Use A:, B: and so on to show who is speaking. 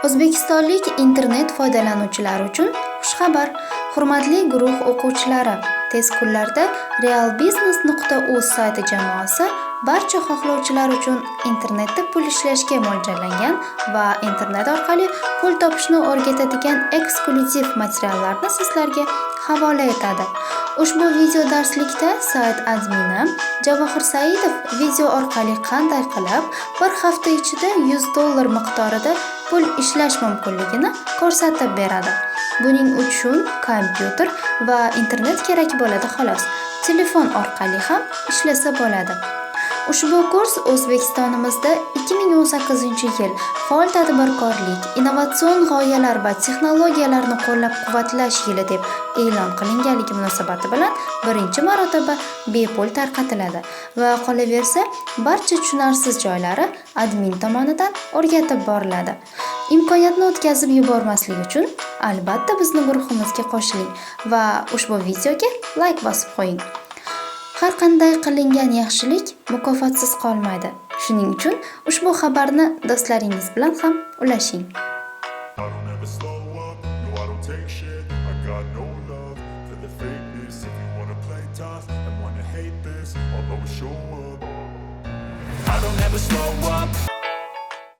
A: O'zbekistonlik internet foydalanuvchilari uchun xushxabar. Hurmatli guruh o'quvchilari, tez kunlarda realbusiness.uz sayti jamoasi barcha xohlovchilar uchun internetda pul ishlashga mo'ljallangan va internet orqali pul topishni o'rgatadigan eksklyuziv materiallarni sizlarga havola etadi. Ushbu video darslikda sayt admini Javohir Saidov video orqali qanday qilib bir hafta ichida $100 miqdorida pul ishlash mumkinligini ko'rsatib beradi. Buning uchun kompyuter va internet kerak bo'ladi xolos. Telefon orqali ham ishlasa bo'ladi. Ushbu kurs O'zbekistonimizda 2018-yil faol tadbirkorlik, innovatsion g'oyalar va texnologiyalarni qo'llab-quvvatlash yili deb e'lon qilinganligi munosabati bilan birinchi marotaba bepul tarqatiladi va qolaversa barcha tushunarsiz joylari admin tomonidan o'rgatib boriladi. Imkoniyatni o'tkazib yubormaslik uchun albatta bizni guruhimizga qo'shiling va ushbu videoga like bosib qo'ying. Har qanday qilingan yaxshilik mukofotsiz qolmaydi. Shuning uchun ushbu xabarni do'stlaringiz bilan ham ulashing.
B: I don't ever slow up,